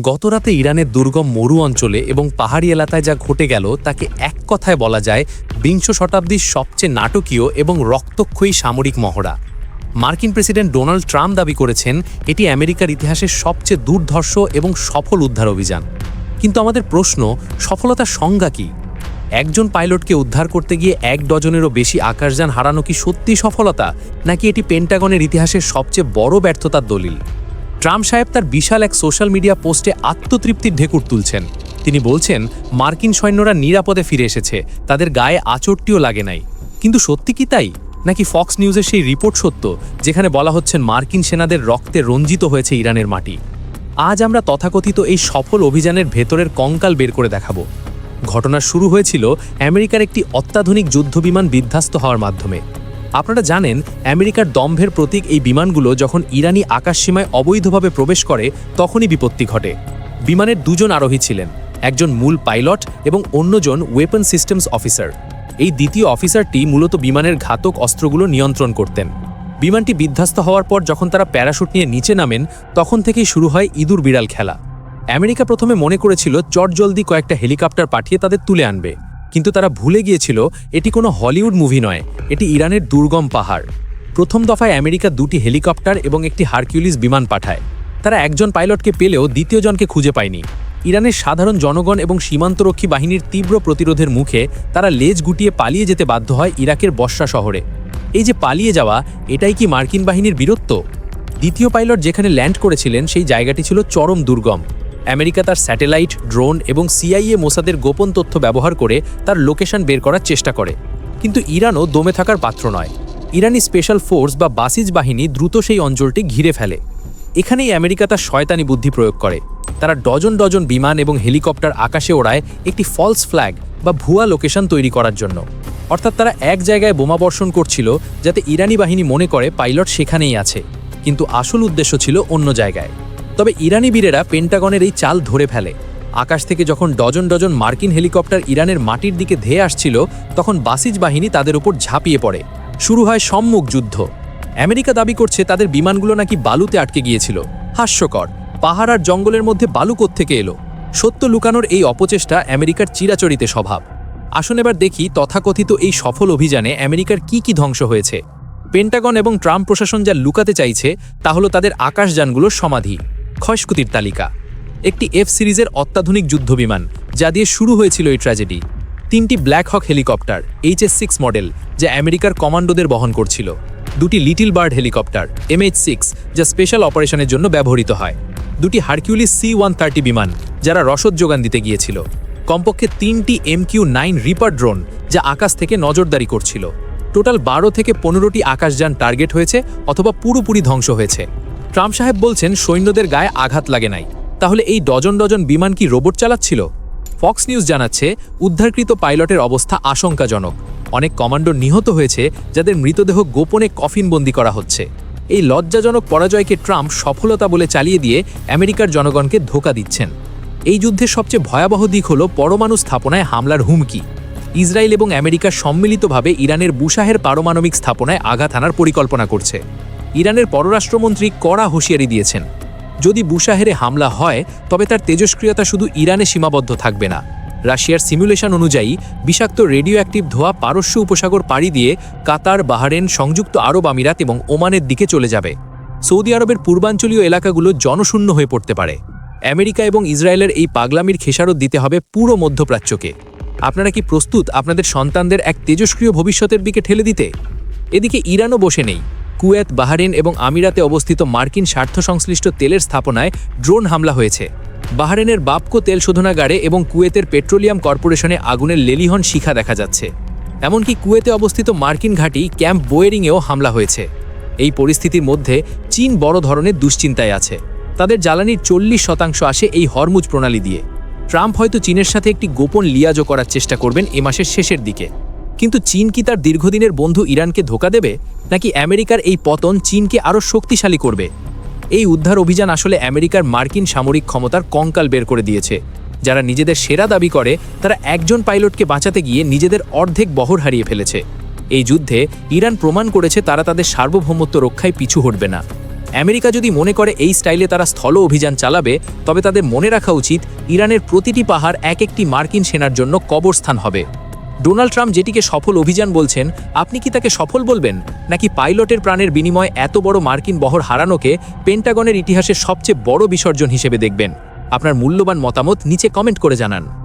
গতরাতে ইরানের দুর্গম মরু অঞ্চলে এবং পাহাড়ি এলাকায় যা ঘটে গেল তাকে এক কথায় বলা যায় বিংশ শতাব্দীর সবচেয়ে নাটকীয় এবং রক্তক্ষয়ী সামরিক মহড়া। মার্কিন প্রেসিডেন্ট ডোনাল্ড ট্রাম্প দাবি করেছেন এটি আমেরিকার ইতিহাসের সবচেয়ে দুর্ধর্ষ এবং সফল উদ্ধার অভিযান। কিন্তু আমাদের প্রশ্ন, সফলতার সংজ্ঞা কী? একজন পাইলটকে উদ্ধার করতে গিয়ে 1 ডজনেরও বেশি আকাশযান হারানো কি সত্যি সফলতা, নাকি এটি পেন্টাগনের ইতিহাসের সবচেয়ে বড় ব্যর্থতার দলিল? ট্রাম্প সাহেব তার বিশাল এক সোশ্যাল মিডিয়া পোস্টে আত্মতৃপ্তির ঢেকুর তুলছেন। তিনি বলছেন মার্কিন সৈন্যরা নিরাপদে ফিরে এসেছে, তাদের গায়ে আঁচড়টিও লাগে নাই। কিন্তু সত্যি কি তাই? নাকি ফক্স নিউজের সেই রিপোর্ট সত্য যেখানে বলা হচ্ছে মার্কিন সেনাদের রক্তে রঞ্জিত হয়েছে ইরানের মাটি? আজ আমরা তথাকথিত এই সফল অভিযানের ভেতরের কঙ্কাল বের করে দেখাবো। ঘটনা শুরু হয়েছিল আমেরিকার একটি অত্যাধুনিক যুদ্ধবিমান বিধ্বস্ত হওয়ার মাধ্যমে। আপনারা জানেন, আমেরিকার দম্ভের প্রতীক এই বিমানগুলো যখন ইরানি আকাশসীমায় অবৈধভাবে প্রবেশ করে তখনই বিপত্তি ঘটে। বিমানের 2 জন আরোহী ছিলেন, একজন মূল পাইলট এবং অন্যজন ওয়েপন সিস্টেমস অফিসার। এই দ্বিতীয় অফিসারটি মূলত বিমানের ঘাতক অস্ত্রগুলো নিয়ন্ত্রণ করতেন। বিমানটি বিধ্বস্ত হওয়ার পর যখন তারা প্যারাশুট নিয়ে নিচে নামেন তখন থেকেই শুরু হয় ইঁদুর বিড়াল খেলা। আমেরিকা প্রথমে মনে করেছিল চটজলদি কয়েকটা হেলিকপ্টার পাঠিয়ে তাদের তুলে আনবে, কিন্তু তারা ভুলে গিয়েছিল এটি কোনো হলিউড মুভি নয়, এটি ইরানের দুর্গম পাহাড়। প্রথম দফায় আমেরিকা 2টি হেলিকপ্টার এবং একটি হারকিউলিস বিমান পাঠায়। তারা একজন পাইলটকে পেলেও দ্বিতীয় জনকে খুঁজে পায়নি। ইরানের সাধারণ জনগণ এবং সীমান্তরক্ষী বাহিনীর তীব্র প্রতিরোধের মুখে তারা লেজ গুটিয়ে পালিয়ে যেতে বাধ্য হয় ইরাকের বসরা শহরে। এই যে পালিয়ে যাওয়া, এটাই কি মার্কিন বাহিনীর বীরত্ব? দ্বিতীয় পাইলট যেখানে ল্যান্ড করেছিলেন সেই জায়গাটি ছিল চরম দুর্গম। আমেরিকা তার স্যাটেলাইট, ড্রোন এবং সিআইএ মোসাদের গোপন তথ্য ব্যবহার করে তার লোকেশন বের করার চেষ্টা করে। কিন্তু ইরানও দমে থাকার পাত্র নয়। ইরানি স্পেশাল ফোর্স বা বাসিজ বাহিনী দ্রুত সেই অঞ্চলটি ঘিরে ফেলে। এখানেই আমেরিকা তার শয়তানি বুদ্ধি প্রয়োগ করে। তারা ডজন ডজন বিমান এবং হেলিকপ্টার আকাশে ওড়ায় একটি ফলস ফ্ল্যাগ বা ভুয়া লোকেশন তৈরি করার জন্য। অর্থাৎ তারা এক জায়গায় বোমা বর্ষণ করছিল যাতে ইরানি বাহিনী মনে করে পাইলট সেখানেই আছে, কিন্তু আসল উদ্দেশ্য ছিল অন্য জায়গায়। তবে ইরানি বীরেরা পেন্টাগনের এই চাল ধরে ফেলে। আকাশ থেকে যখন ডজন ডজন মার্কিন হেলিকপ্টার ইরানের মাটির দিকে ধেয়ে আসছিল তখন বাসিজ বাহিনী তাদের উপর ঝাঁপিয়ে পড়ে। শুরু হয় সম্মুখ যুদ্ধ। আমেরিকা দাবি করছে তাদের বিমানগুলো নাকি বালুতে আটকে গিয়েছিল। হাস্যকর, পাহাড় আর জঙ্গলের মধ্যে বালু কোত্থেকে এলো? সত্য লুকানোর এই অপচেষ্টা আমেরিকার চিরাচরিত স্বভাব। আসুন এবার দেখি তথাকথিত এই সফল অভিযানে আমেরিকার কি ধ্বংস হয়েছে। পেন্টাগন এবং ট্রাম্প প্রশাসন যা লুকাতে চাইছে তা হলো তাদের আকাশযানগুলোর সমাধি। ক্ষয়ক্ষতির তালিকা: একটি এফ সিরিজের অত্যাধুনিক যুদ্ধবিমান যা দিয়ে শুরু হয়েছিল এই ট্র্যাজেডি। 3টি ব্ল্যাক হক হেলিকপ্টার HS-6 মডেল যা আমেরিকার কমান্ডোদের বহন করছিল। 2টি লিটল বার্ড হেলিকপ্টার MH-6 যা স্পেশাল অপারেশনের জন্য ব্যবহৃত হয়। 2টি হারকিউলিস C-130 বিমান যারা রসদ যোগান দিতে গিয়েছিল। কমপক্ষে 3টি MQ-9 রিপার ড্রোন যা আকাশ থেকে নজরদারি করছিল। টোটাল 12 থেকে 15টি আকাশযান টার্গেট হয়েছে অথবা পুরোপুরি ধ্বংস হয়েছে। ট্রাম্প সাহেব বলছেন সৈন্যদের গায়ে আঘাত লাগে নাই। তাহলে এই ডজন ডজন বিমান কি রোবট চালাচ্ছিল? ফক্স নিউজ জানাচ্ছে উদ্ধারকৃত পাইলটের অবস্থা আশঙ্কাজনক। অনেক কমান্ডো নিহত হয়েছে যাদের মৃতদেহ গোপনে কফিনবন্দি করা হচ্ছে। এই লজ্জাজনক পরাজয়কে ট্রাম্প সফলতা বলে চালিয়ে দিয়ে আমেরিকার জনগণকে ধোঁকা দিচ্ছেন। এই যুদ্ধের সবচেয়ে ভয়াবহ দিক হল পরমাণু স্থাপনায় হামলার হুমকি। ইসরায়েল এবং আমেরিকা সম্মিলিতভাবে ইরানের বুশাহের পারমাণবিক স্থাপনায় আঘাত আনার পরিকল্পনা করছে। ইরানের পররাষ্ট্রমন্ত্রী কড়া হুঁশিয়ারি দিয়েছেন, যদি বুশাহেরে হামলা হয় তবে তার তেজস্ক্রিয়তা শুধু ইরানে সীমাবদ্ধ থাকবে না। রাশিয়ার সিমুলেশন অনুযায়ী বিষাক্ত রেডিও অ্যাক্টিভ ধোঁয়া পারস্য উপসাগর পাড়ি দিয়ে কাতার, বাহরেন, সংযুক্ত আরব আমিরাত এবং ওমানের দিকে চলে যাবে। সৌদি আরবের পূর্বাঞ্চলীয় এলাকাগুলো জনশূন্য হয়ে পড়তে পারে। আমেরিকা এবং ইসরায়েলের এই পাগলামির খেসারত দিতে হবে পুরো মধ্যপ্রাচ্যকে। আপনারা কি প্রস্তুত আপনাদের সন্তানদের এক তেজস্ক্রিয় ভবিষ্যতের দিকে ঠেলে দিতে? এদিকে ইরানও বসে নেই। কুয়েত, বাহরেন এবং আমিরাতে অবস্থিত মার্কিন স্বার্থ সংশ্লিষ্ট তেলের স্থাপনায় ড্রোন হামলা হয়েছে। বাহরেনের বাপকো তেল শোধনাগারে এবং কুয়েতের পেট্রোলিয়াম কর্পোরেশনে আগুনের লেলিহন শিখা দেখা যাচ্ছে। এমনকি কুয়েতে অবস্থিত মার্কিন ঘাঁটি ক্যাম্প বোয়েরিংয়েও হামলা হয়েছে। এই পরিস্থিতির মধ্যে চীন বড় ধরনের দুশ্চিন্তায় আছে। তাদের জ্বালানির 40% আসে এই হরমুজ প্রণালী দিয়ে। ট্রাম্প হয়তো চীনের সাথে একটি গোপন লিয়াজও করার চেষ্টা করবেন এ মাসের শেষের দিকে। কিন্তু চীন কি তার দীর্ঘদিনের বন্ধু ইরানকে ধোঁকা দেবে, নাকি আমেরিকার এই পতন চীনকে আরও শক্তিশালী করবে? এই উদ্ধার অভিযান আসলে আমেরিকার মার্কিন সামরিক ক্ষমতার কঙ্কাল বের করে দিয়েছে। যারা নিজেদের সেরা দাবি করে তারা একজন পাইলটকে বাঁচাতে গিয়ে নিজেদের অর্ধেক বহর হারিয়ে ফেলেছে। এই যুদ্ধে ইরান প্রমাণ করেছে তারা তাদের সার্বভৌমত্ব রক্ষায় পিছু হটবে না। আমেরিকা যদি মনে করে এই স্টাইলে তারা স্থল অভিযান চালাবে, তবে তাদের মনে রাখা উচিত ইরানের প্রতিটি পাহাড় এক একটি মার্কিন সেনার জন্য কবরস্থান হবে। ডোনাল্ড ট্রাম্প যেটিকে সফল অভিযান বলছেন, আপনি কি তাকে সফল বলবেন, নাকি পাইলটের প্রাণের বিনিময়ে এত বড় মার্কিন বহর হারানোকে পেন্টাগনের ইতিহাসের সবচেয়ে বড় বিসর্জন হিসেবে দেখবেন? আপনার মূল্যবান মতামত নিচে কমেন্ট করে জানান।